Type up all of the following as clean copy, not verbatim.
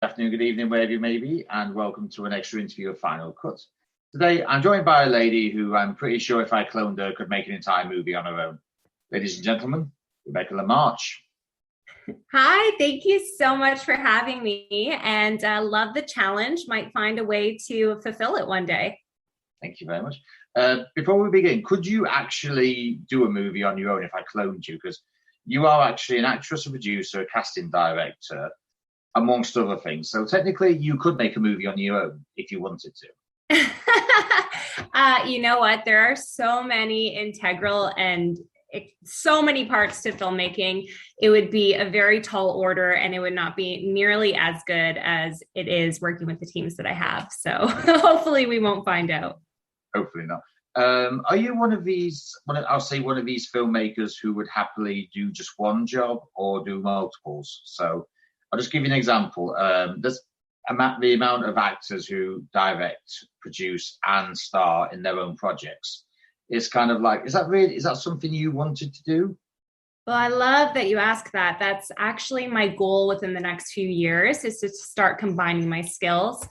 Afternoon, good evening, wherever you may be, and welcome to an extra interview of Final Cut. Today, I'm joined by a lady who I'm pretty sure if I cloned her could make an entire movie on her own. Ladies and gentlemen, Rebecca Lamarche. Hi, thank you so much for having me, and love the challenge. Might find a way to fulfill it one day. Thank you very much. Before we begin, could you actually do a movie on your own if I cloned you? Because you are actually an actress, a producer, a casting director, amongst other things. So technically, you could make a movie on your own if you wanted to. You know what? There are so many integral and so many parts to filmmaking. It would be a very tall order, and it would not be nearly as good as it is working with the teams that I have. So hopefully we won't find out. Hopefully not. Are you one of these filmmakers who would happily do just one job or do multiples? So I'll just give you an example. There's the amount of actors who direct, produce, and star in their own projects. It's kind of like, is that something you wanted to do? Well, I love that you ask that. That's actually my goal within the next few years, is to start combining my skills.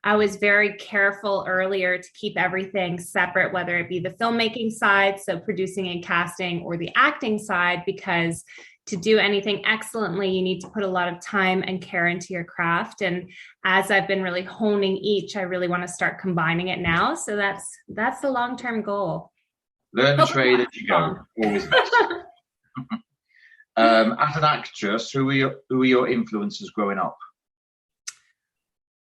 I was very careful earlier to keep everything separate, whether it be the filmmaking side, so producing and casting, or the acting side, because to do anything excellently, you need to put a lot of time and care into your craft. And as I've been really honing each, I really want to start combining it now. So that's the long-term goal. Learn the trade as you go. Always best. As an actress, who are your influences growing up?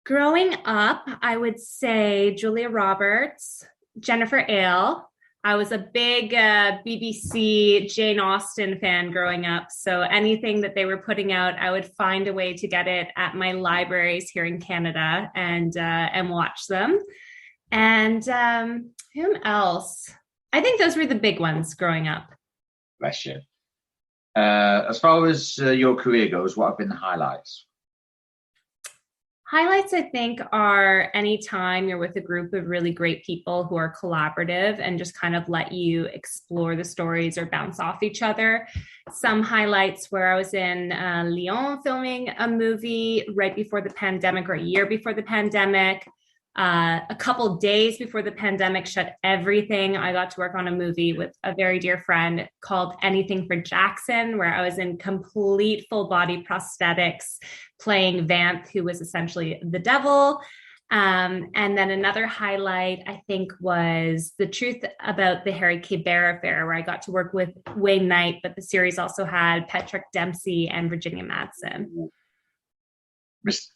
Growing up, I would say Julia Roberts, Jennifer Ale. I was a big BBC Jane Austen fan growing up. So anything that they were putting out, I would find a way to get it at my libraries here in Canada and watch them. And whom else? I think those were the big ones growing up. Bless you. As far as your career goes, what have been the highlights? Highlights, I think, are anytime you're with a group of really great people who are collaborative and just kind of let you explore the stories or bounce off each other. Some highlights where I was in Lyon filming a movie right before the pandemic, or a year before the pandemic. A couple days before the pandemic shut everything, I got to work on a movie with a very dear friend called Anything for Jackson, where I was in complete full body prosthetics playing Vamp, who was essentially the devil. And then another highlight, I think, was The Truth About the Harry K. Bear Affair, where I got to work with Wayne Knight, but the series also had Patrick Dempsey and Virginia Madsen.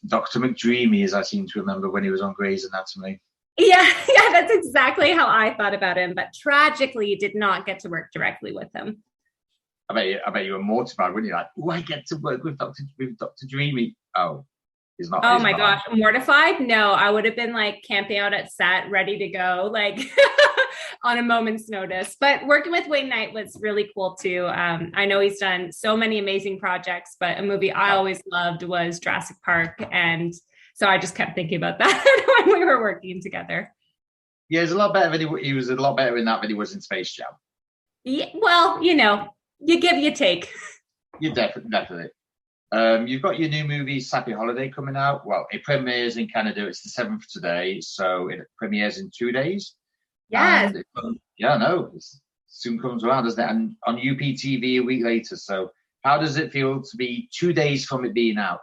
Dr. McDreamy, as I seem to remember when he was on Grey's Anatomy. Yeah, that's exactly how I thought about him, but tragically did not get to work directly with him. I bet you were mortified, wouldn't you? Like, I get to work with Dr. Dreamy. Oh, he's not. Oh my gosh, mortified? No, I would have been like camping out at set, ready to go, like on a moment's notice. But working with Wayne Knight was really cool too. I know he's done so many amazing projects, but a movie I always loved was Jurassic Park, and so I just kept thinking about that when we were working together. Yeah, he's a lot better he was a lot better in that than he was in Space Jam. Yeah, well, you give, you take. You definitely. You've got your new movie, Sappy Holiday, coming out. Well, it premieres in Canada. It's the 7th today, so it premieres in 2 days. Yes. It soon comes around, doesn't it? And on UPTV a week later. So how does it feel to be 2 days from it being out?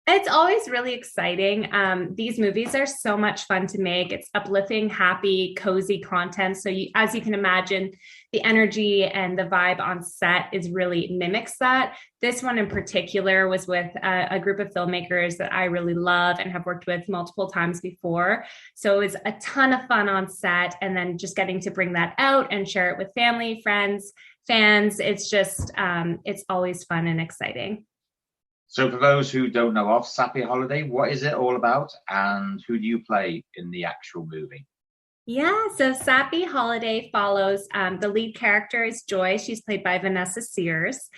It's always really exciting. These movies are so much fun to make. It's uplifting, happy, cozy content. So as you can imagine, the energy and the vibe on set really mimics that. This one in particular was with a group of filmmakers that I really love and have worked with multiple times before. So it was a ton of fun on set, and then just getting to bring that out and share it with family, friends, fans. It's just, it's always fun and exciting. So for those who don't know of Sappy Holiday, what is it all about, and who do you play in the actual movie? Yeah, so Sappy Holiday follows the lead character is Joy. She's played by Vanessa Sears.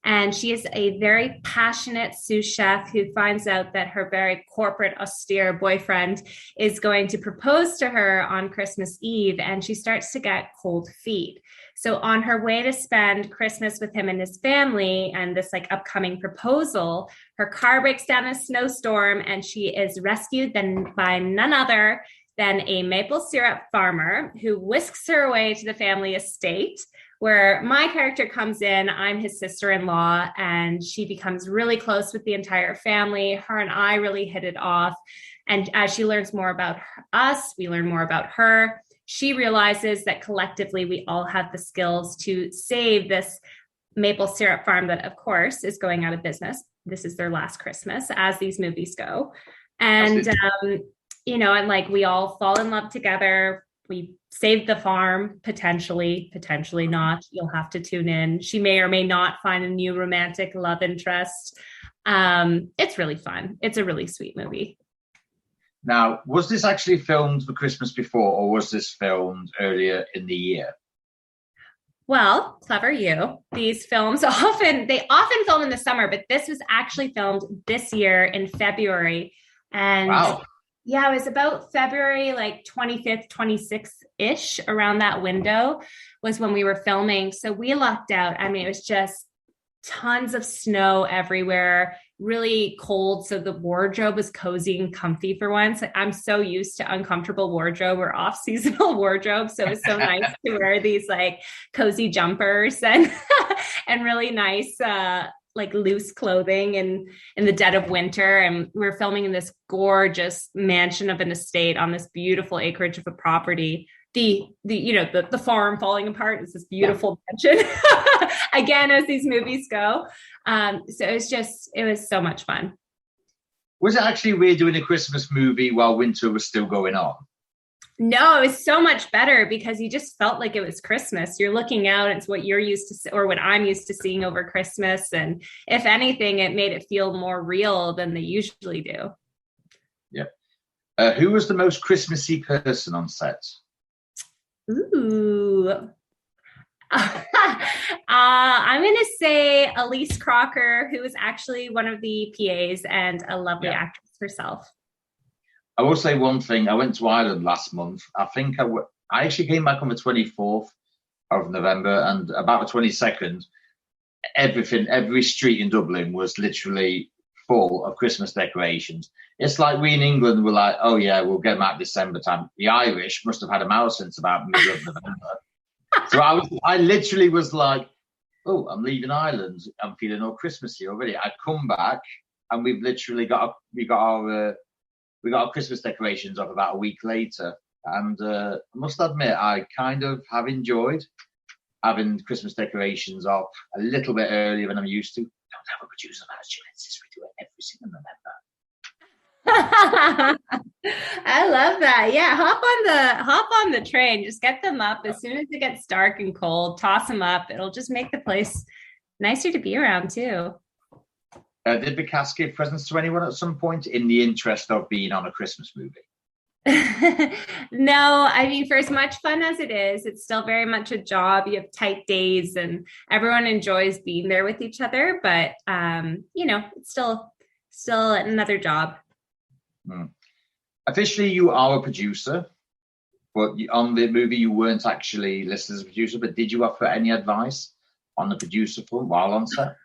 And she is a very passionate sous chef who finds out that her very corporate, austere boyfriend is going to propose to her on Christmas Eve, and she starts to get cold feet. So on her way to spend Christmas with him and his family and this like upcoming proposal, her car breaks down in a snowstorm and she is rescued then by none other than a maple syrup farmer who whisks her away to the family estate, where my character comes in. I'm his sister-in-law, and she becomes really close with the entire family. Her and I really hit it off. And as she learns more about us, we learn more about her. She realizes that collectively we all have the skills to save this maple syrup farm that, of course, is going out of business. This is their last Christmas, as these movies go. And, and like we all fall in love together. We save the farm, potentially not. You'll have to tune in. She may or may not find a new romantic love interest. It's really fun. It's a really sweet movie. Now, was this actually filmed for Christmas before, or was this filmed earlier in the year? Well, clever you. These films often film in the summer, but this was actually filmed this year in February. And wow. Yeah, it was about February, like 25th, 26th-ish, around that window was when we were filming. So we lucked out. I mean, it was just tons of snow everywhere, really cold. So the wardrobe was cozy and comfy for once. I'm so used to uncomfortable wardrobe or off-seasonal wardrobe. So it was so nice to wear these like cozy jumpers and and really nice like loose clothing in the dead of winter. And we were filming in this gorgeous mansion of an estate on this beautiful acreage of a property. The farm falling apart is this beautiful mansion. Again, as these movies go. So it was so much fun. Was it actually weird doing a Christmas movie while winter was still going on? No, it was so much better because you just felt like it was Christmas. You're looking out, it's what you're used to, or what I'm used to seeing over Christmas. And if anything, it made it feel more real than they usually do. Yeah. Who was the most Christmassy person on set? Ooh. I'm going to say Elise Crocker, who is actually one of the PAs and a lovely actress herself. I will say one thing. I went to Ireland last month. I think I actually came back on the 24th of November, and about the 22nd, every street in Dublin was literally full of Christmas decorations. It's like we in England were like, oh yeah, we'll get them out December time. The Irish must have had them out since about middle of November. So I literally was like, oh, I'm leaving Ireland. I'm feeling all Christmassy already. I come back and we've literally got our Christmas decorations up about a week later. And I must admit, I kind of have enjoyed having Christmas decorations up a little bit earlier than I'm used to. Don't have a producer manager. We do it every single November. I love that. Yeah, hop on the train. Just get them up as soon as it gets dark and cold. Toss them up. It'll just make the place nicer to be around too. Did the cast give presents to anyone at some point in the interest of being on a Christmas movie? No, I mean, for as much fun as it is, it's still very much a job. You have tight days and everyone enjoys being there with each other. But, it's still another job. Officially, you are a producer, but on the movie, you weren't actually listed as a producer. But did you offer any advice on the producer front while on set?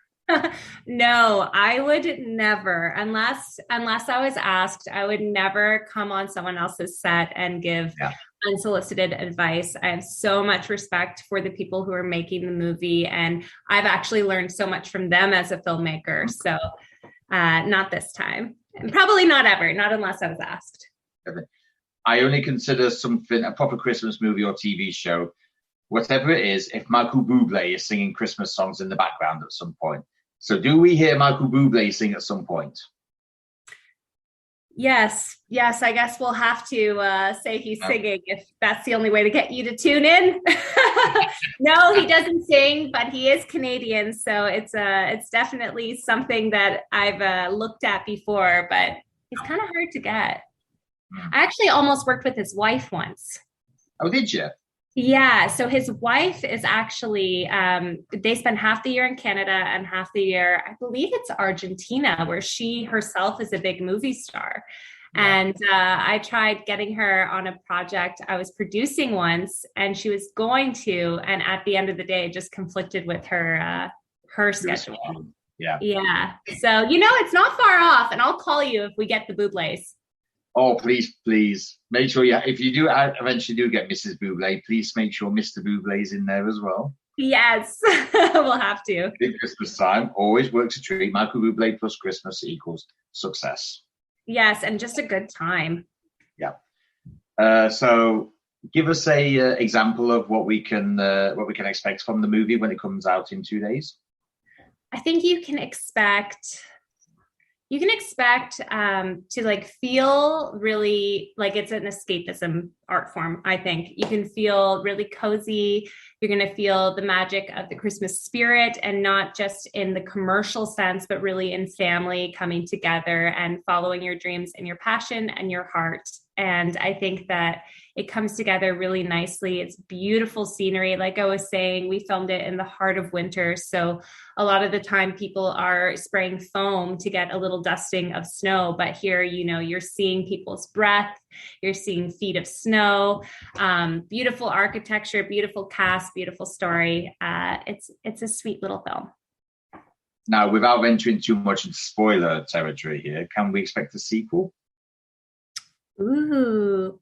No, I would never, unless I was asked, I would never come on someone else's set and give unsolicited advice. I have so much respect for the people who are making the movie, and I've actually learned so much from them as a filmmaker. So not this time. And probably not ever, not unless I was asked. I only consider something a proper Christmas movie or TV show, whatever it is, if Michael Bublé is singing Christmas songs in the background at some point. So do we hear Michael Bublé sing at some point? Yes, I guess we'll have to say he's singing if that's the only way to get you to tune in. No, he doesn't sing, but he is Canadian, so it's definitely something that I've looked at before, but he's kind of hard to get. I actually almost worked with his wife once. Oh, did you? Yeah, so his wife is actually, they spend half the year in Canada and half the year, I believe it's Argentina, where she herself is a big movie star. Yeah. And I tried getting her on a project I was producing once, and she was going to, and at the end of the day, it just conflicted with her schedule. Yeah. Yeah, so it's not far off, and I'll call you if we get the Bublés. Oh, please, please make sure if you do eventually do get Mrs. Bublé, please make sure Mr. Bublé is in there as well. Yes, we'll have to. At Christmas time, always works a treat. Michael Bublé plus Christmas equals success. Yes, and just a good time. Yeah. So, give us a example of what we can expect from the movie when it comes out in 2 days. I think you can expect to like feel really like it's an escapism art form. I think you can feel really cozy. You're going to feel the magic of the Christmas spirit, and not just in the commercial sense, but really in family coming together and following your dreams and your passion and your heart. And I think that it comes together really nicely. It's beautiful scenery. Like I was saying, we filmed it in the heart of winter. So a lot of the time people are spraying foam to get a little dusting of snow. But here, you're seeing people's breath, you're seeing feet of snow, beautiful architecture, beautiful cast, beautiful story. It's a sweet little film. Now, without venturing too much into spoiler territory here, can we expect a sequel? Ooh,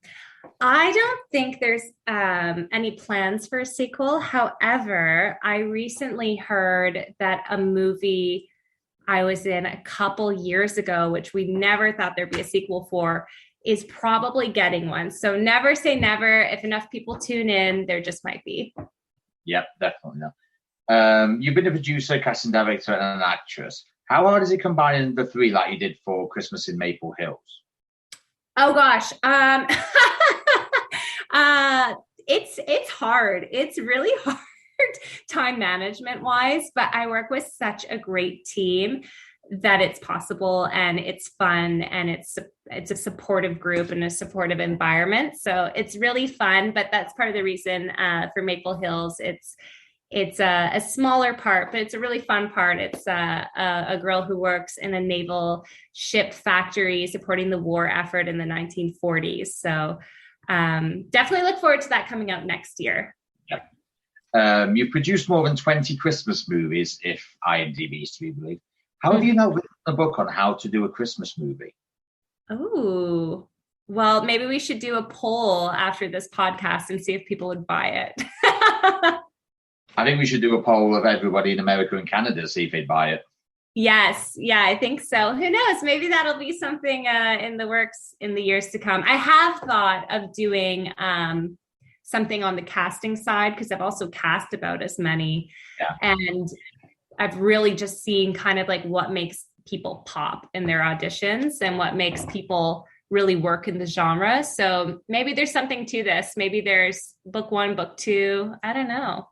I don't think there's any plans for a sequel. However, I recently heard that a movie I was in a couple years ago, which we never thought there'd be a sequel for, is probably getting one. So never say never. If enough people tune in, there just might be. Yep, definitely not. You've been a producer, casting director, and an actress. How hard is it combining the three like you did for Christmas in Maple Hills? Oh gosh. It's hard. It's really hard time management wise, but I work with such a great team that it's possible, and it's fun, and it's a supportive group and a supportive environment. So it's really fun, but that's part of the reason for Maple Hills. It's a smaller part, but it's a really fun part. It's a girl who works in a naval ship factory supporting the war effort in the 1940s. So definitely look forward to that coming out next year. Yeah. You've produced more than 20 Christmas movies, if IMDb is to be believed. How have you now written a book on how to do a Christmas movie? Oh, well, maybe we should do a poll after this podcast and see if people would buy it. I think we should do a poll of everybody in America and Canada to see if they'd buy it. Yes. Yeah, I think so. Who knows? Maybe that'll be something in the works in the years to come. I have thought of doing something on the casting side, because I've also cast about as many. Yeah. And I've really just seen kind of like what makes people pop in their auditions and what makes people really work in the genre. So maybe there's something to this. Maybe there's book 1, book 2. I don't know.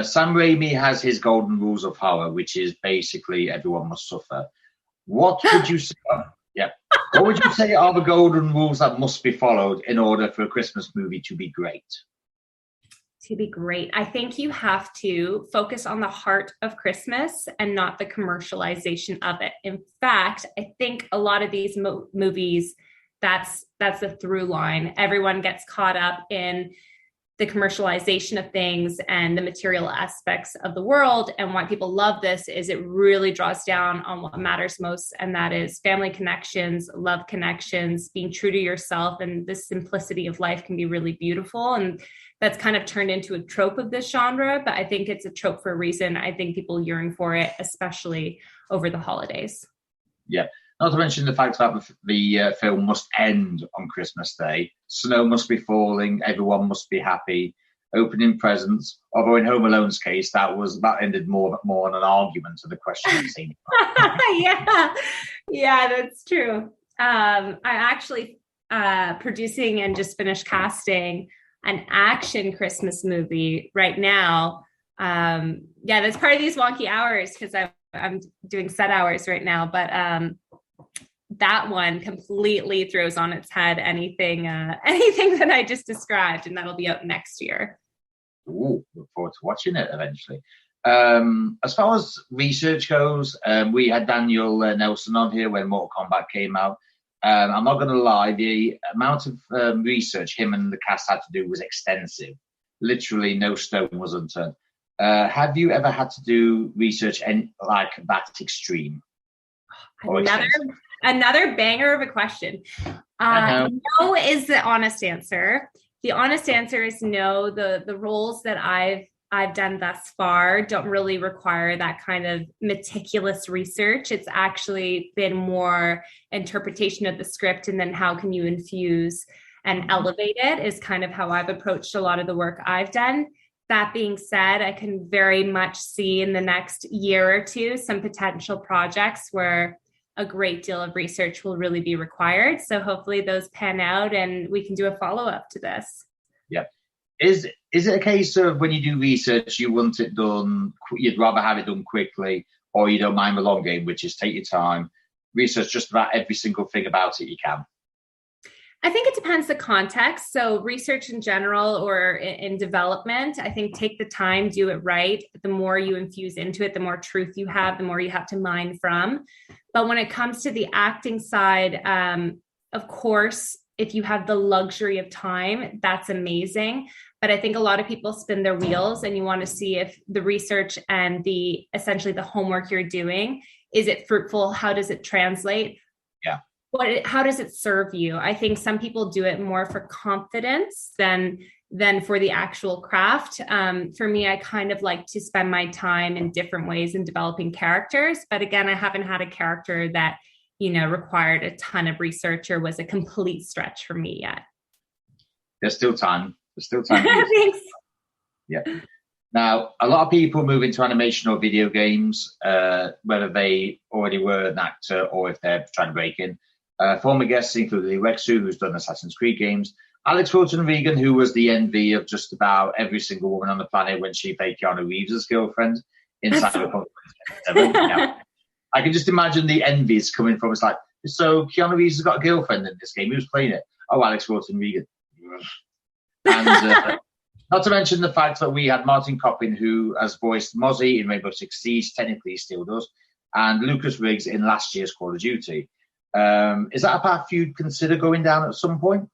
Sam Raimi has his golden rules of horror, which is basically everyone must suffer. What would you say? What would you say are the golden rules that must be followed in order for a Christmas movie to be great? To be great, I think you have to focus on the heart of Christmas and not the commercialization of it. In fact, I think a lot of these movies, that's the through line. Everyone gets caught up in the commercialization of things and the material aspects of the world. And why people love this is it really draws down on what matters most. And that is family connections, love connections, being true to yourself. And the simplicity of life can be really beautiful. And that's kind of turned into a trope of this genre, but I think it's a trope for a reason. I think people yearn for it, especially over the holidays. Yeah. Not to mention the fact that the film must end on Christmas Day. Snow must be falling. Everyone must be happy. Opening presents. Although in Home Alone's case, that ended more on an argument to the question of scene. Yeah, that's true. I'm actually producing and just finished casting an action Christmas movie right now. That's part of these wonky hours because I'm doing set hours right now, but that one completely throws on its head anything anything that I just described, and that'll be out next year. Ooh, look forward to watching it eventually. As far as research goes, we had Daniel Nelson on here when Mortal Kombat came out. I'm not going to lie, the amount of research him and the cast had to do was extensive. Literally no stone was unturned. Have you ever had to do research like that extreme? Another banger of a question. No is the honest answer. The honest answer is no. The roles that I've done thus far don't really require that kind of meticulous research. It's actually been more interpretation of the script, and then how can you infuse and elevate it is kind of how I've approached a lot of the work I've done. That being said, I can very much see in the next year or two some potential projects where a great deal of research will really be required. So hopefully those pan out and we can do a follow-up to this. Yeah. Is it a case of when you do research, you want it done, you'd rather have it done quickly, or you don't mind the long game, which is take your time, research just about every single thing about it you can? I think it depends the context. So research in general or in development, I think take the time, do it right. The more you infuse into it, the more truth you have, the more you have to mine from. But when it comes to the acting side, of course, if you have the luxury of time, that's amazing. But I think a lot of people spin their wheels, and you want to see if the research and essentially the homework you're doing, is it fruitful? How does it translate? Yeah. How does it serve you? I think some people do it more for confidence than for the actual craft. For me, I kind of like to spend my time in different ways in developing characters. But again, I haven't had a character that, required a ton of research or was a complete stretch for me yet. There's still time. Thanks. Yeah. Now, a lot of people move into animation or video games, whether they already were an actor or if they're trying to break in. Former guests include Lee Rexu, who's done Assassin's Creed games, Alex Wilton-Regan, who was the envy of just about every single woman on the planet when she played Keanu Reeves' girlfriend in Cyberpunk 2077. Yeah. I can just imagine the envies coming from. It's like, so Keanu Reeves has got a girlfriend in this game. Who's playing it? Oh, Alex Wilton-Regan. And not to mention the fact that we had Martin Coppin, who has voiced Mozzie in Rainbow Six Siege, technically he still does, and Lucas Riggs in last year's Call of Duty. Is that a path you'd consider going down at some point?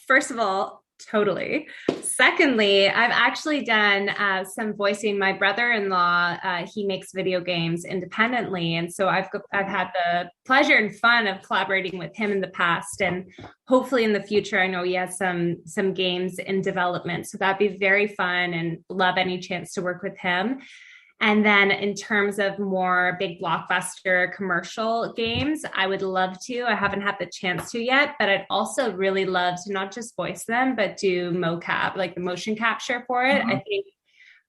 First of all, totally. Secondly, I've actually done some voicing. My brother-in-law, he makes video games independently, and so I've had the pleasure and fun of collaborating with him in the past, and hopefully in the future. I know he has some games in development, so that'd be very fun, and love any chance to work with him. And then in terms of more big blockbuster commercial games, I would love to. I haven't had the chance to yet, but I'd also really love to not just voice them, but do mocap, like the motion capture for it. I think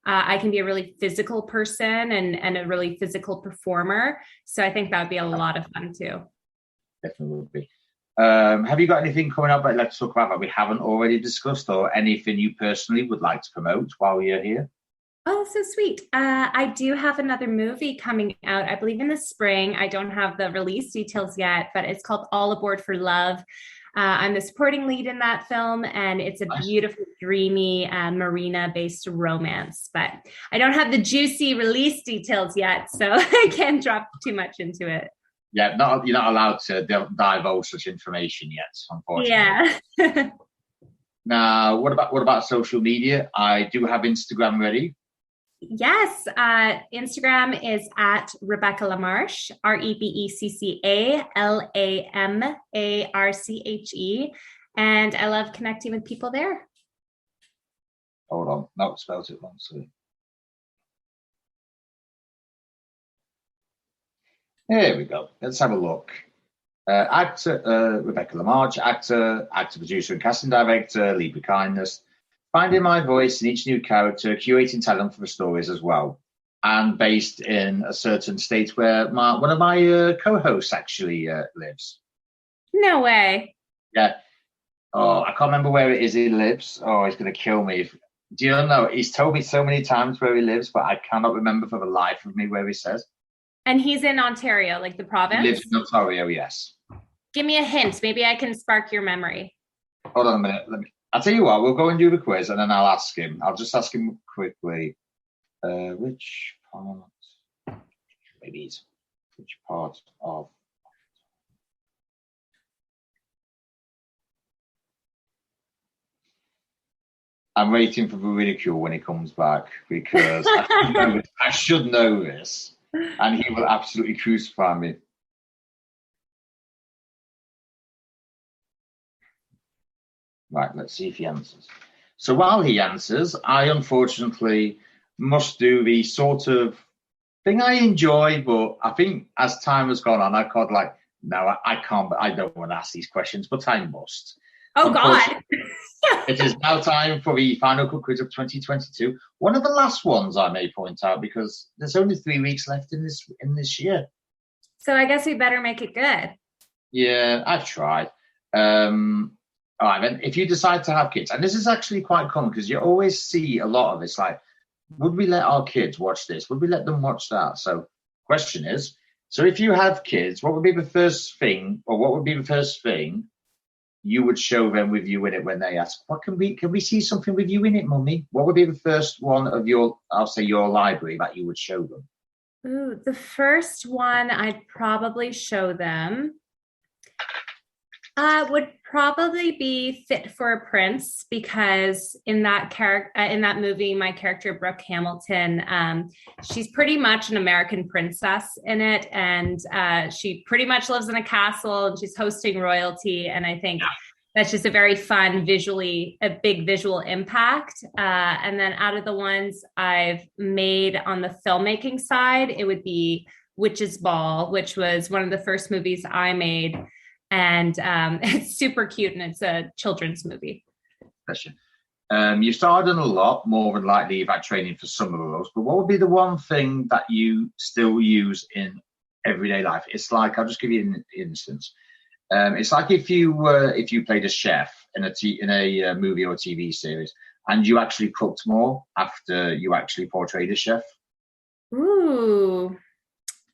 I can be a really physical person and a really physical performer. So I think that would be a lot of fun too. Definitely would be. Have you got anything coming up that you'd like to talk about that we haven't already discussed, or anything you personally would like to promote while you're here? Oh, so sweet. I do have another movie coming out, I believe in the spring. I don't have the release details yet, but it's called All Aboard for Love. I'm the supporting lead in that film, and it's a beautiful, dreamy marina-based romance. But I don't have the juicy release details yet, so I can't drop too much into it. Yeah, you're not allowed to divulge such information yet, unfortunately. Yeah. Now, what about social media? I do have Instagram ready. Yes, Instagram is at Rebecca Lamarche, RebeccaLamarche, and I love connecting with people there. Hold on, no, spelled it wrong. Sorry. There we go. Let's have a look. Actor Rebecca Lamarche, actor, producer, and casting director, lead with kindness. Finding my voice in each new character, curating talent for the stories as well, and based in a certain state where one of my co-hosts actually lives. No way. Yeah. Oh, I can't remember where it is he lives. Oh, he's going to kill me. Do you know? He's told me so many times where he lives, but I cannot remember for the life of me where he says. And he's in Ontario, like the He lives province. in Ontario, yes. Give me a hint. Maybe I can spark your memory. Hold on a minute. I'll tell you what, we'll go and do the quiz and then I'll ask him. I'll just ask him quickly. Which part? Maybe it's which part of. I'm waiting for the ridicule when he comes back because I should know this, and he will absolutely crucify me. Right, let's see if he answers. So while he answers, I unfortunately must do the sort of thing I enjoy, but I think as time has gone on, I can't no, I can't, I don't want to ask these questions, but I must. Oh, God. It is now time for the final quiz of 2022. One of the last ones, I may point out, because there's only 3 weeks left in this year. So I guess we better make it good. Yeah, I've tried. All right, then, if you decide to have kids, and this is actually quite common because you always see a lot of this, like, would we let our kids watch this? Would we let them watch that? So, question is, so if you have kids, what would be the first thing you would show them with you in it when they ask, "What can we see something with you in it, Mummy?" What would be the first one of your library that you would show them? Ooh, the first one I'd probably show them would probably be Fit for a Prince, because in that movie, my character Brooke Hamilton, she's pretty much an American princess in it, and she pretty much lives in a castle and she's hosting royalty, and I think that's just a very fun a big visual impact. And then out of the ones I've made on the filmmaking side, it would be Witch's Ball, which was one of the first movies I made. And it's super cute, and it's a children's movie. Question. You started in a lot, more than likely you've had training for some of those, but what would be the one thing that you still use in everyday life? It's like, I'll just give you an instance. It's like if you played a chef in a movie or a TV series, and you actually cooked more after you actually portrayed a chef. Ooh.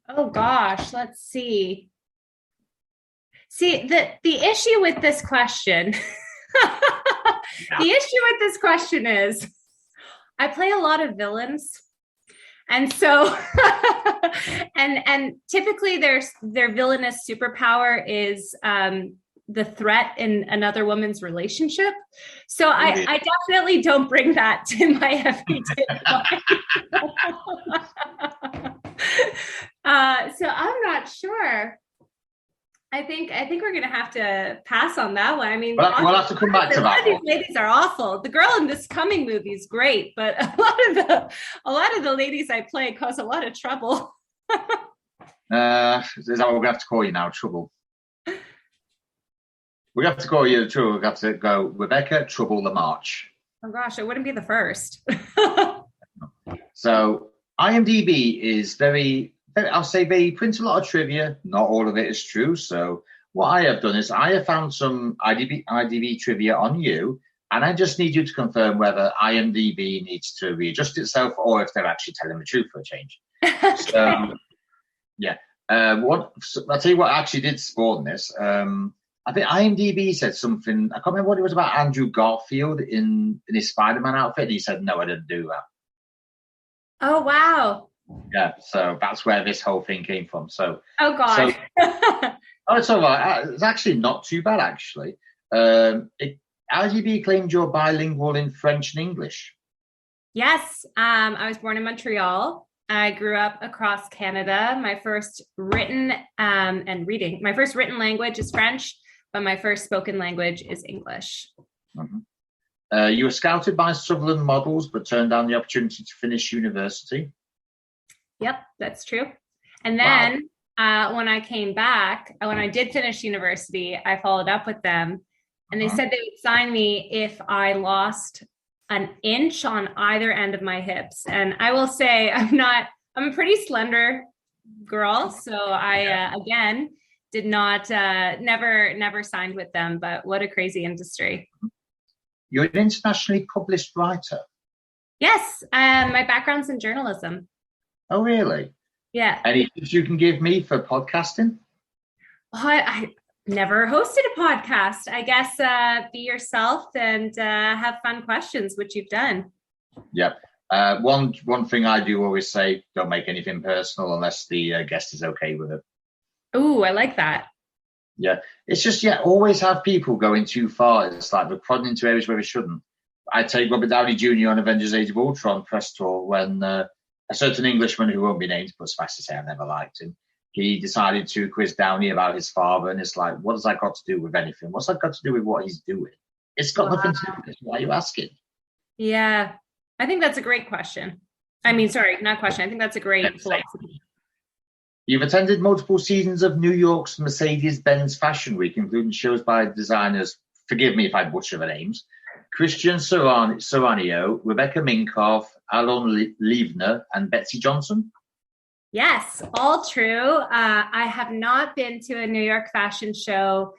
Oh gosh, let's see. See, the issue with this question, is I play a lot of villains. And so, and typically their villainous superpower is the threat in another woman's relationship. So I definitely don't bring that to my everyday life. So I'm not sure. I think we're gonna have to pass on that one. I mean, we'll have to come back to that. These ladies are awful. The girl in This Coming movie is great, but a lot of the ladies I play cause a lot of trouble. Is that what we have to call you now? Trouble. We have to call you Trouble. We have to go Rebecca Trouble Lamarche. Oh gosh, I wouldn't be the first. So IMDb is I'll say they print a lot of trivia. Not all of it is true. So what I have done is I have found some IMDb trivia on you, and I just need you to confirm whether IMDb needs to readjust itself or if they're actually telling the truth for a change. Okay. So, yeah. I'll tell you what actually did spawn this. I think IMDb said something. I can't remember what it was about Andrew Garfield in his Spider-Man outfit. And he said, "No, I didn't do that." Oh, wow. Yeah, so that's where this whole thing came from. So, oh god, it's all right. It's actually not too bad, actually. IMDb claimed you're bilingual in French and English. Yes, I was born in Montreal. I grew up across Canada. My first written language is French, but my first spoken language is English. Mm-hmm. You were scouted by Sutherland Models, but turned down the opportunity to finish university. Yep, that's true. And then when I came back, when I did finish university, I followed up with them, and they said they would sign me if I lost an inch on either end of my hips. And I will say I'm a pretty slender girl. So I, again, did not, never signed with them, but what a crazy industry. You're an internationally published writer. Yes. My background's in journalism. Oh, really? Yeah. Any tips you can give me for podcasting? I never hosted a podcast. I guess be yourself and have fun questions, which you've done. Yep. One thing I do always say: don't make anything personal unless the guest is okay with it. Ooh, I like that. Yeah, it's just always have people going too far. It's like they're prodding into areas where they shouldn't. I take Robert Downey Jr. on Avengers: Age of Ultron press tour when a certain Englishman who won't be named, but suffice to say, I never liked him. He decided to quiz Downey about his father, and it's like, what has that got to do with anything? What's that got to do with what he's doing? It's got nothing to do with it. Why are you asking? Yeah, I think that's a great question. I mean, sorry, not question. I think that's a great philosophy. You've attended multiple seasons of New York's Mercedes-Benz Fashion Week, including shows by designers, forgive me if I butcher the names, Christian Serrano, Rebecca Minkoff, Alon Lievner, and Betsy Johnson. Yes, all true. I have not been to a New York fashion show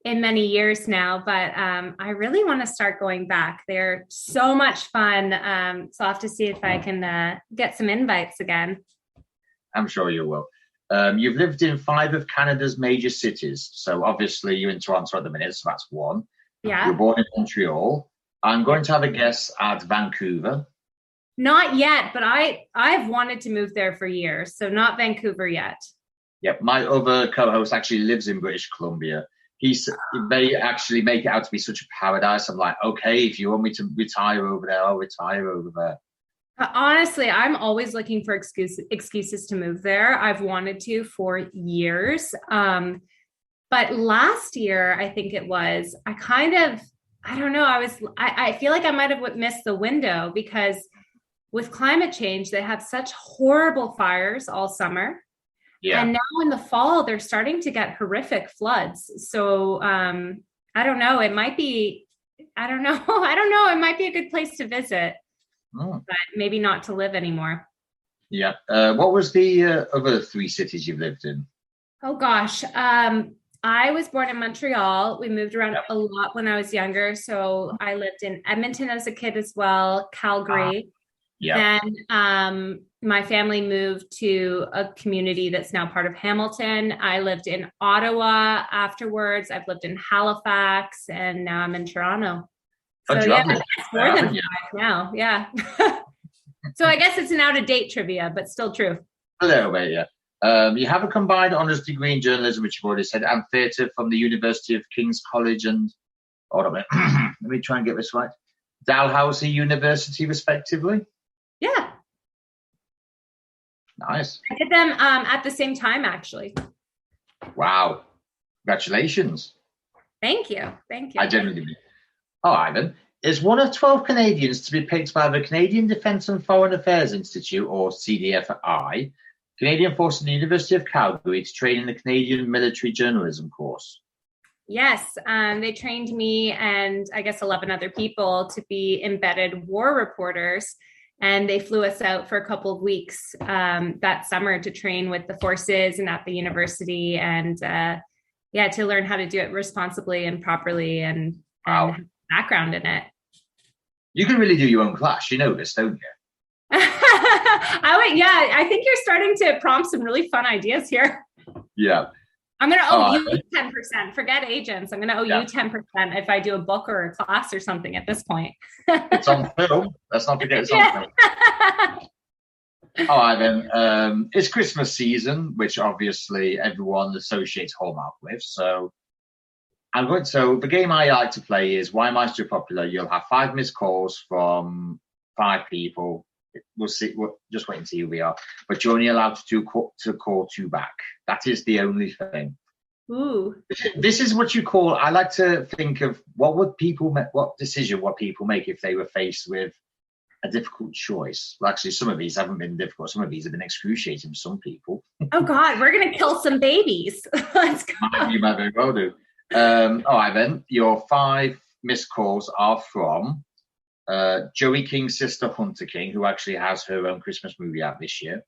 in many years now, but I really want to start going back. They're so much fun. So I'll have to see if I can get some invites again. I'm sure you will. You've lived in 5 of Canada's major cities. So obviously you're in Toronto at the minute, so that's 1. Yeah. You're born in Montreal. I'm going to have a guess at Vancouver. Not yet, but I've wanted to move there for years. So not Vancouver yet. Yep. My other co-host actually lives in British Columbia. They actually make it out to be such a paradise. I'm like, okay, if you want me to retire over there, I'll retire over there. Honestly, I'm always looking for excuses to move there. I've wanted to for years. But last year, I think it was, I don't know. I feel like I might have missed the window because with climate change, they have such horrible fires all summer. Yeah. And now in the fall, they're starting to get horrific floods. So I don't know. It might be, I don't know. It might be a good place to visit. But maybe not to live anymore. Yeah. What was the other 3 cities you've lived in? Oh, gosh. I was born in Montreal. We moved around a lot when I was younger. So I lived in Edmonton as a kid as well, Calgary. Then my family moved to a community that's now part of Hamilton. I lived in Ottawa afterwards. I've lived in Halifax, and now I'm in Toronto. So it's more than 5 now. Yeah. So I guess it's an out-of-date trivia, but still true. A little bit, yeah. You have a combined honours degree in journalism, which you've already said, and theatre from the University of King's College and, hold on a minute, let me try and get this right, Dalhousie University, respectively. Yeah. Nice. I did them at the same time, actually. Wow. Congratulations. Thank you. I genuinely do. Oh, Ivan, is one of 12 Canadians to be picked by the Canadian Defence and Foreign Affairs Institute, or CDFI, Canadian Force in the University of Calgary to train in the Canadian Military Journalism course? Yes, they trained me and I guess 11 other people to be embedded war reporters. And they flew us out for a couple of weeks that summer to train with the forces and at the university and to learn how to do it responsibly and properly and have background in it. You can really do your own class. You know this, don't you? I think you're starting to prompt some really fun ideas here. Yeah. I'm going to owe you 10%. Forget agents. I'm going to owe you 10% if I do a book or a class or something at this point. It's on film. Let's not forget it's on film. All right, then. It's Christmas season, which obviously everyone associates Hallmark with. So the game I like to play is Why Am I So Popular? You'll have 5 missed calls from 5 people. We'll see. We'll just wait and see who we are. But you're only allowed to call 2 back. That is the only thing. Ooh. This is what you call. I like to think of what decision people make if they were faced with a difficult choice. Well, actually, some of these haven't been difficult. Some of these have been excruciating for some people. Oh God, we're gonna kill some babies. Let's go. You might very well do. All right, then. Your 5 missed calls are from Joey King's sister, Hunter King, who actually has her own Christmas movie out this year.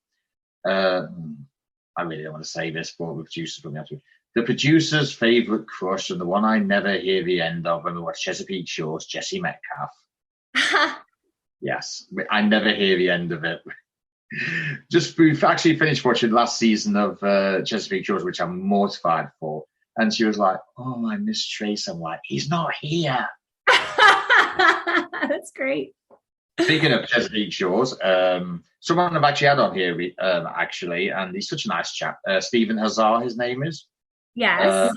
I really don't want to say this, but the producers will have to. The producer's favourite crush and the one I never hear the end of when we watch Chesapeake Shores, Jesse Metcalf. Yes, I never hear the end of it. We've actually finished watching last season of Chesapeake Shores, which I'm mortified for. And she was like, "Oh, I miss Trace." I'm like, "He's not here." That's great. Speaking of Chesapeake Shores, someone I've actually had on here, actually, and he's such a nice chap. Stephen Hazar, his name is. Yes.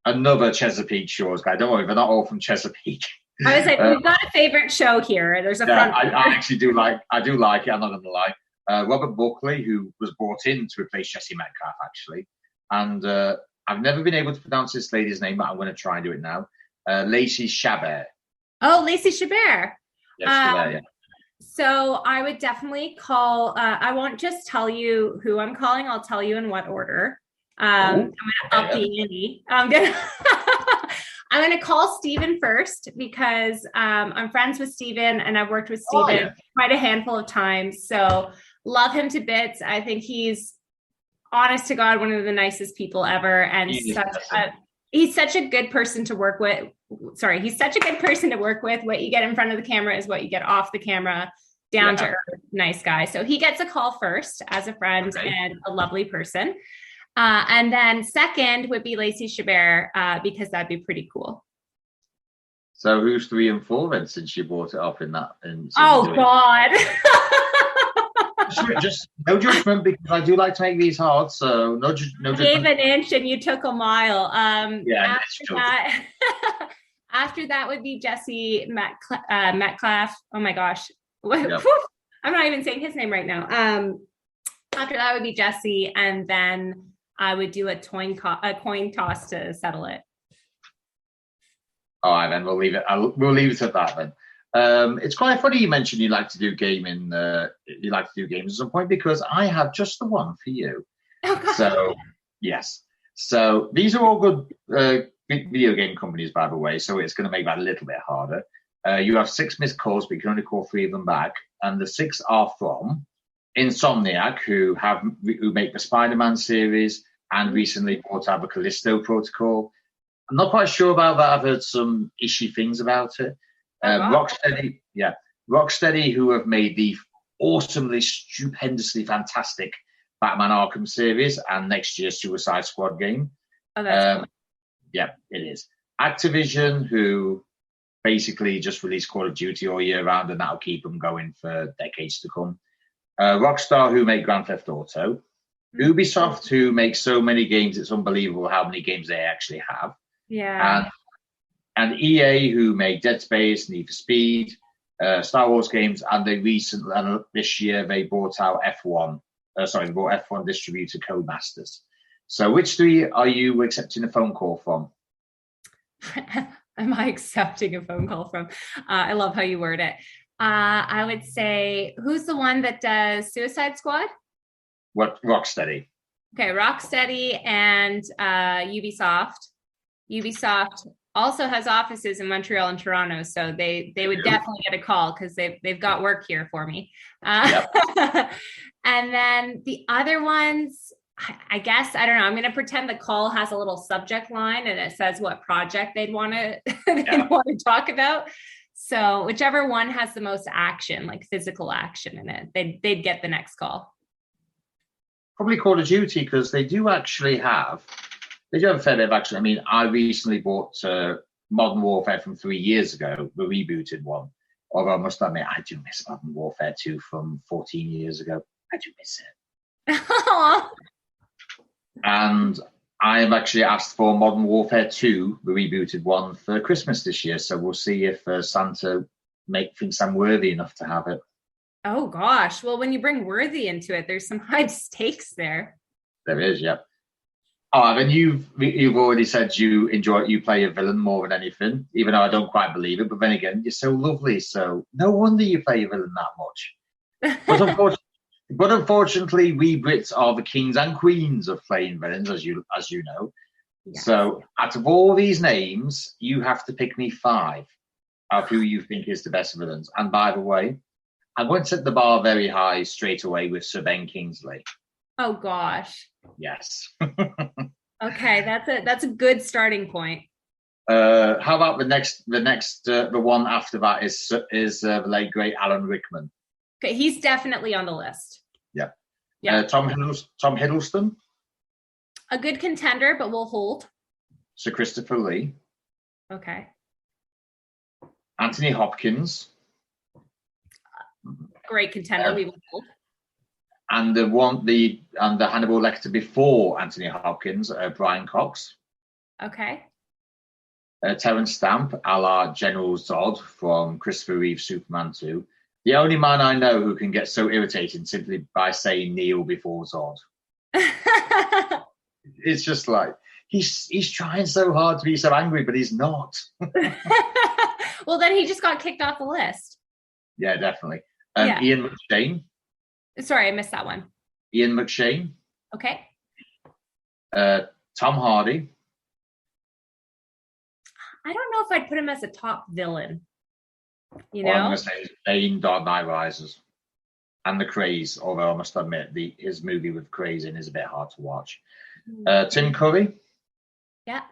Another Chesapeake Shores guy. Don't worry, they're not all from Chesapeake. I was like, we've got a favorite show here. There's a front. I actually do like it. I'm not going to lie. Robert Buckley, who was brought in to replace Jesse Metcalf, actually, and I've never been able to pronounce this lady's name, but I'm going to try and do it now. Lacey Chabert. Oh, Lacey Chabert. Yes, Chabert, yeah. So I would definitely call. I won't just tell you who I'm calling. I'll tell you in what order. I'm going to up the ante. I'm going to call Stephen first because I'm friends with Stephen and I've worked with Stephen quite a handful of times. So love him to bits. I think he's, honest to God, one of the nicest people ever. And he's such a good person to work with. Sorry, he's such a good person to work with. What you get in front of the camera is what you get off the camera. Down to earth, nice guy. So he gets a call first as a friend and a lovely person. And then second would be Lacey Chabert, because that'd be pretty cool. So who's 3 and 4 then, since you brought it up in that? God. just no judgment, because I do like to make these hard. So no judgment. I gave an inch and you took a mile. After that would be Jesse Metcalf. Oh my gosh. Yep. I'm not even saying his name right now. After that would be Jesse, and then I would do a coin toss to settle it. All right, then we'll leave it. We'll leave it at that then. It's quite funny you mentioned you like to do gaming. You like to do games at some point, because I have just the one for you. Oh, so yes, so these are all good video game companies, by the way. So it's going to make that a little bit harder. You have 6 missed calls, but you can only call 3 of them back, and the 6 are from Insomniac, who make the Spider-Man series and recently bought out the Callisto Protocol. I'm not quite sure about that. I've heard some ishy things about it. Rocksteady, who have made the awesomely, stupendously fantastic Batman Arkham series and next year's Suicide Squad game. Oh, that's cool. Yeah, it is. Activision, who basically just release Call of Duty all year round, and that'll keep them going for decades to come. Rockstar, who make Grand Theft Auto. Ubisoft, who make so many games, it's unbelievable how many games they actually have. Yeah. And EA, who make Dead Space, Need for Speed, Star Wars games, and this year they bought out F1. They bought F1 distributor Codemasters. So which 3 are you accepting a phone call from? Am I accepting a phone call from? I love how you word it. I would say, who's the one that does Suicide Squad? Rocksteady. Okay, Rocksteady and Ubisoft. Ubisoft also has offices in Montreal and Toronto, so they would definitely get a call because they've got work here for me. Yep. And then the other ones, I guess, I don't know. I'm going to pretend the call has a little subject line and it says what project they'd want to talk about. So whichever one has the most action, like physical action in it, they'd get the next call. Probably Call of Duty, because they do have a fair bit of action. I mean, I recently bought Modern Warfare from 3 years ago, the rebooted one. Although I must admit, I do miss Modern Warfare 2 from 14 years ago. I do miss it. And I have actually asked for Modern Warfare 2, the rebooted one, for Christmas this year. So we'll see if Santa thinks I'm worthy enough to have it. Oh, gosh. Well, when you bring worthy into it, there's some high stakes there. There is, yeah. Oh, and you've already said you play a villain more than anything, even though I don't quite believe it. But then again, you're so lovely, so no wonder you play a villain that much. But unfortunately, we Brits are the kings and queens of playing villains, as you know. Yes. So out of all these names, you have to pick me 5 of who you think is the best villains. And by the way, I'm going to set the bar very high straight away with Sir Ben Kingsley. Oh gosh. Yes. Okay, that's a good starting point. How about the one after that is the late great Alan Rickman. Okay, he's definitely on the list. Yeah. Yeah. Tom Hiddleston. A good contender, but we'll hold. Sir Christopher Lee. Okay. Anthony Hopkins. Great contender. We will hold. And the Hannibal Lecter before Anthony Hopkins, Brian Cox. Okay. Terence Stamp, a la General Zod from Christopher Reeve's Superman 2. The only man I know who can get so irritating simply by saying Neil before Zod. It's just like he's trying so hard to be so angry, but he's not. Well, then he just got kicked off the list. Yeah, definitely. Ian McShane. Sorry, I missed that one. Ian McShane. Okay. Tom Hardy. I don't know if I'd put him as a top villain. You know? Well, I'm going to say Bane, Dark Knight Rises. And The Craze, although I must admit his movie with Craze in is a bit hard to watch. Tim Curry. Yeah.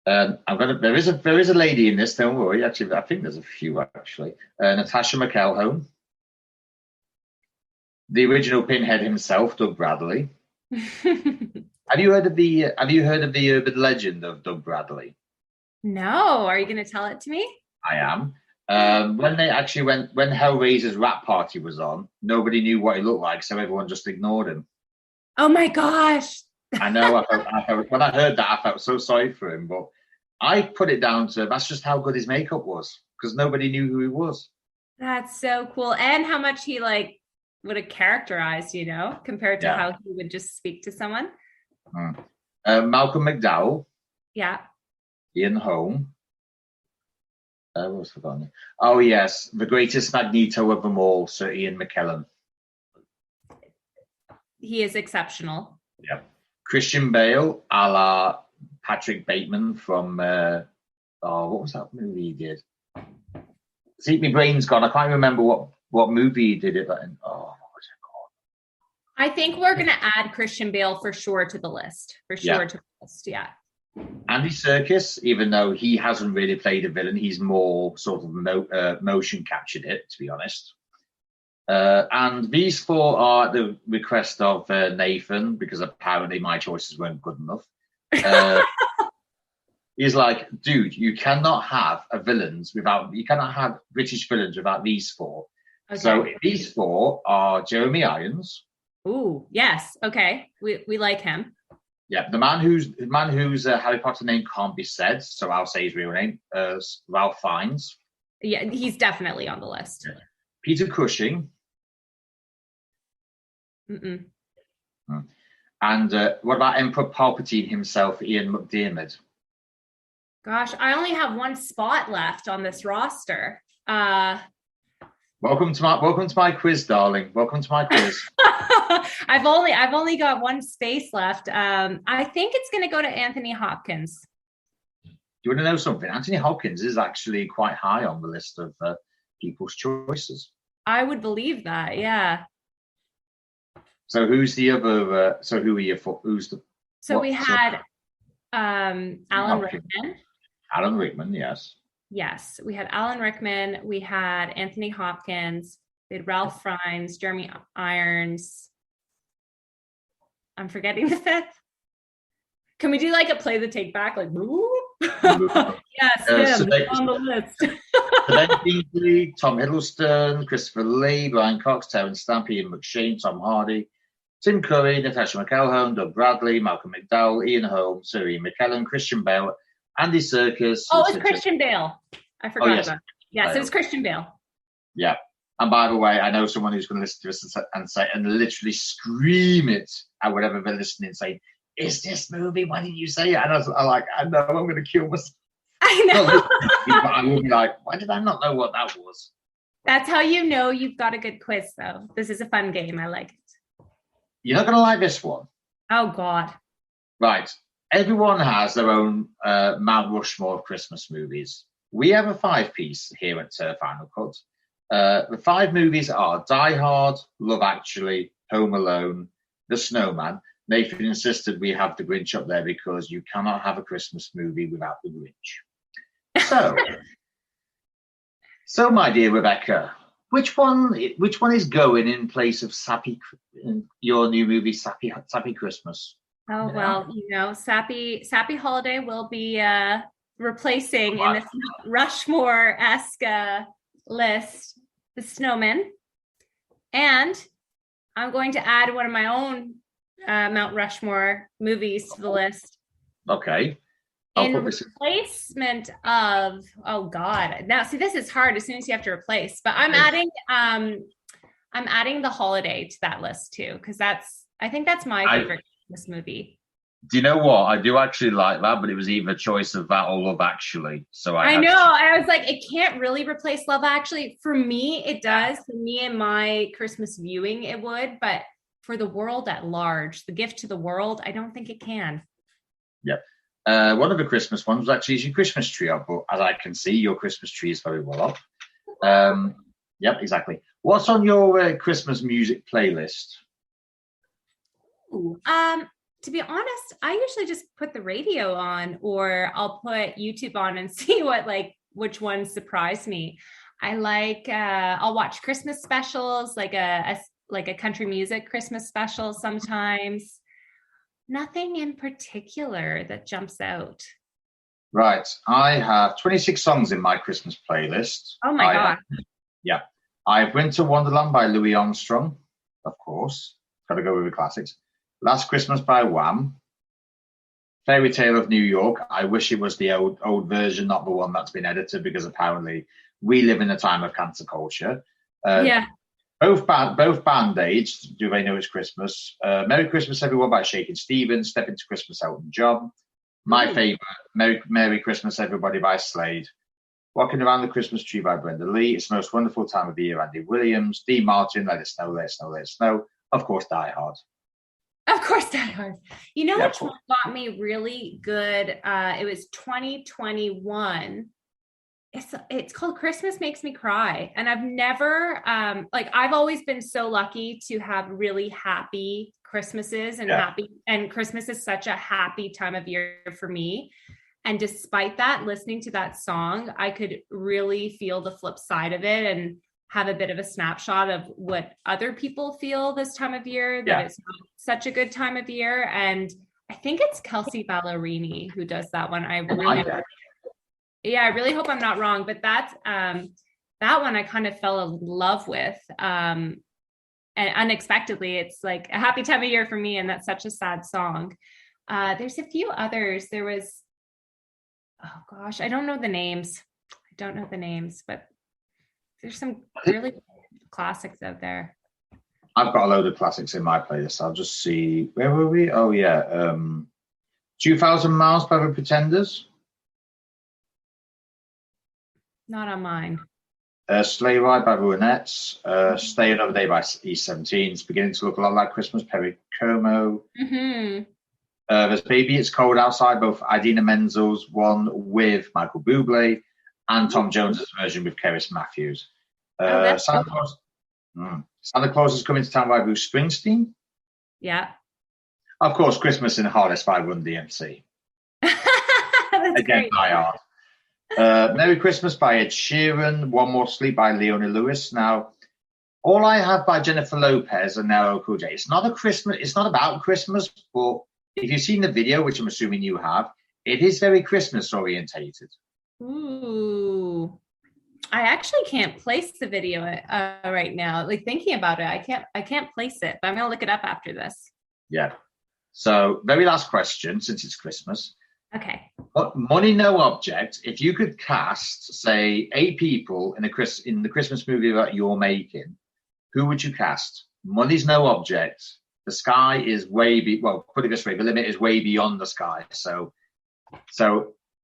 There is a lady in this, don't worry. Actually, I think there's a few actually. Natasha McElhone. The original Pinhead himself, Doug Bradley. Have you heard of the urban legend of Doug Bradley? No. Are you going to tell it to me? I am. When Hellraiser's Rat Party was on, nobody knew what he looked like, so everyone just ignored him. Oh my gosh. I know. When I heard that, I felt so sorry for him, but I put it down to that's just how good his makeup was, because nobody knew who he was. That's so cool. And how much he would have characterized, compared to how he would just speak to someone. Malcolm McDowell. Yeah. Ian Holm. What was forgotten? Oh yes, the greatest Magneto of them all, Sir Ian McKellen. He is exceptional. Yeah. Christian Bale, a la Patrick Bateman from what was that movie he did? See, my brain's gone. I can't remember what movie he did it in. Oh, what was it called? I think we're going to add Christian Bale for sure to the list. Yeah. Andy Serkis, even though he hasn't really played a villain, he's more sort of motion captured it, to be honest. And these four are at the request of Nathan, because apparently my choices weren't good enough. He's like, dude, you cannot have you cannot have British villains without these four. Okay. So these four are Jeremy Irons. Ooh, yes. Okay. We like him. Yeah, the man whose Harry Potter name can't be said, so I'll say his real name, Ralph Fiennes. Yeah, he's definitely on the list. Yeah. Peter Cushing. Mm-mm. And what about Emperor Palpatine himself, Ian McDiarmid? Gosh, I only have one spot left on this roster. Welcome to my quiz, darling. Welcome to my quiz. I've only got one space left. I think it's going to go to Anthony Hopkins. Do you want to know something? Anthony Hopkins is actually quite high on the list of people's choices. I would believe that, yeah. So who's the other? So who are you for? Who's the? So we had Alan Rickman. Alan Rickman, yes. Yes, we had Alan Rickman. We had Anthony Hopkins. We had Ralph Fiennes, Jeremy Irons. I'm forgetting the fifth. Can we do a play the take back? Yes, him on the list. Kingsley, Tom Hiddleston, Christopher Lee, Brian Cox, Terence Stamp, Ian McShane, Tom Hardy, Tim Curry, Natasha McElhone, Doug Bradley, Malcolm McDowell, Ian Holm, Sir Ian McKellen, Christian Bale, Andy Serkis. Oh, it's Christian Bale. I forgot about it. Yes, it's Christian Bale. Yeah. And by the way, I know someone who's going to listen to this and literally scream it at whatever they're listening, saying, "Is this movie? Why didn't you say it?" And I know, I'm going to kill myself. I know. But I will be like, why did I not know what that was? That's how you know you've got a good quiz, though. This is a fun game. I like it. You're not going to like this one. Oh, God. Right. Everyone has their own Mount Rushmore of Christmas movies. We have a 5-piece here at Final Cut. The 5 movies are Die Hard, Love Actually, Home Alone, The Snowman. Nathan insisted we have The Grinch up there because you cannot have a Christmas movie without The Grinch. So, my dear Rebecca, Which one? Which one is going in place of Sappy? Your new movie, Sappy Christmas. Oh well, Sappy Holiday will be replacing in this Rushmore-esque list the Snowman, and I'm going to add one of my own Mount Rushmore movies to the list. Okay. In replacement of, oh God, now see, this is hard as soon as you have to replace, but I'm adding The Holiday to that list too, because I think that's my favorite Christmas movie. Do you know what? I do actually like that, but it was either choice of that or Love Actually. So I know. I was like, it can't really replace Love Actually. For me, it does. For me and my Christmas viewing, it would, but for the world at large, the gift to the world, I don't think it can. Yep. One of the Christmas ones was actually your Christmas tree up, but as I can see, your Christmas tree is very well up. Yep, exactly. What's on your Christmas music playlist? Ooh, to be honest, I usually just put the radio on, or I'll put YouTube on and see which ones surprise me. I I'll watch Christmas specials, like a country music Christmas special sometimes. Nothing in particular that jumps out. Right. I have 26 songs in my Christmas playlist. Oh my God. I have Winter Wonderland by Louis Armstrong, of course. Got to go with the classics. Last Christmas by Wham. Fairy Tale of New York. I wish it was the old version, not the one that's been edited, because apparently we live in a time of cancel culture. Both Band-Aids, Do They Know It's Christmas? Merry Christmas, Everyone by Shakin' Stevens. Step Into Christmas, Elton John. My favorite, Merry Christmas, Everybody by Slade. Walking Around the Christmas Tree by Brenda Lee. It's the Most Wonderful Time of the Year, Andy Williams. Dean Martin, Let It Snow, Let It Snow, Let It Snow. Of course, Die Hard. Of course, Die Hard. You know which one got me really good? It was 2021. It's called Christmas Makes Me Cry. And I've never, I've always been so lucky to have really happy Christmases and Christmas is such a happy time of year for me. And despite that, listening to that song, I could really feel the flip side of it and have a bit of a snapshot of what other people feel this time of year, that it's not such a good time of year. And I think it's Kelsey Ballerini who does that one. I really hope I'm not wrong, but that's that one I kind of fell in love with. And unexpectedly, it's like a happy time of year for me, and that's such a sad song. There's a few others. There was, oh gosh, I don't know the names, but there's some really classics out there. I've got a load of classics in my playlist. I'll just see, where were we? Oh yeah, 2,000 Miles by the Pretenders. Not on mine. Sleigh Ride by the Ronettes. Stay Another Day by East 17. It's beginning to look a lot like Christmas, Perry Como. Mm-hmm. There's Baby It's Cold Outside, both Idina Menzel's one with Michael Bublé and Tom Jones's version with Keris Matthews. Santa Claus is Coming to Town by Bruce Springsteen. Yeah. Of course, Christmas in Hollis by Run DMC. Again, Die Hard. Merry Christmas by Ed Sheeran. One More Sleep by Leona Lewis. Now, All I Have by Jennifer Lopez and Now Cool J. It's not about Christmas, but if you've seen the video, which I'm assuming you have, it is very Christmas orientated. Ooh, I actually can't place the video right now. Like, thinking about it, I can't place it, but I'm gonna look it up after this. Yeah. So, very last question, since it's Christmas. Okay. But money, no object. If you could cast, say, 8 people in the Christmas movie that you're making, who would you cast? Money's no object. The sky is put it this way, the limit is way beyond the sky. So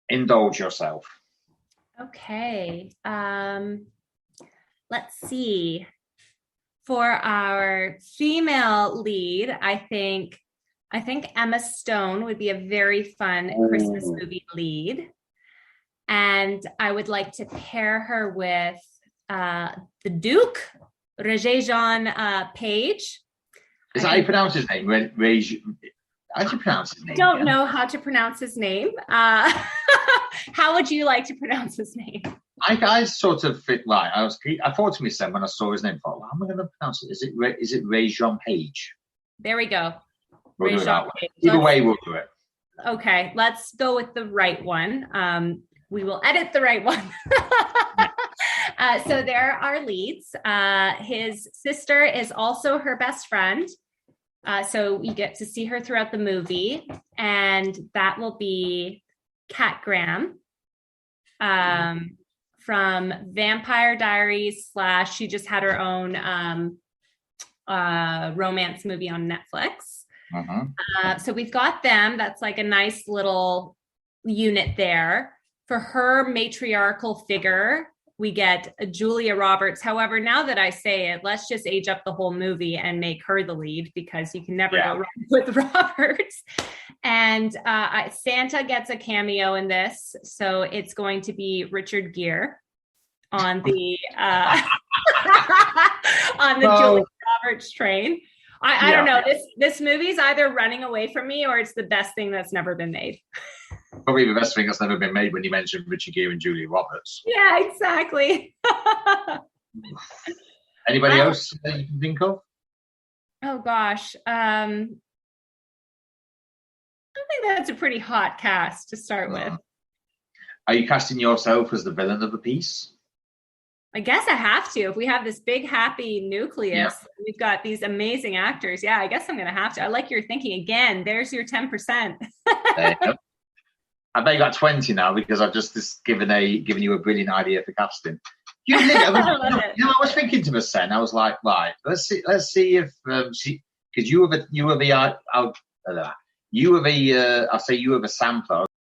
indulge yourself. Okay. Let's see. For our female lead, I think Emma Stone would be a very fun Christmas movie lead. And I would like to pair her with the Duke, Regé-Jean Page. Is that how you pronounce his name? How do you pronounce his name? I don't know how to pronounce his name. How would you like to pronounce his name? I sort of fit right. I thought to myself when I saw his name, thought, well, how am I going to pronounce it? Is it Ray Jean Page? There we go. We'll do it that way. Either way, we'll do it. Okay, let's go with the right one. We will edit the right one. So there are leads. His sister is also her best friend. So we get to see her throughout the movie, and that will be Kat Graham from Vampire Diaries / she just had her own romance movie on Netflix. So we've got them. That's like a nice little unit there. For her matriarchal figure, we get Julia Roberts. However, now that I say it, let's just age up the whole movie and make her the lead, because you can never go wrong with Roberts. And Santa gets a cameo in this. So it's going to be Richard Gere on the Julia Roberts train. I don't know. This movie's either running away from me or it's the best thing that's never been made. Probably the best thing that's never been made when you mentioned Richard Gere and Julia Roberts. Yeah, exactly. Anybody else that you can think of? Oh gosh. I think that's a pretty hot cast to start with. Are you casting yourself as the villain of the piece? I guess I have to. If we have this big happy nucleus, we've got these amazing actors. Yeah, I guess I'm going to have to. I like your thinking again. There's your 10%. There you go. I bet you got 20 now because I've just given you a brilliant idea for casting. I was thinking to myself, I was like, right, let's see if she, because you were the sampler.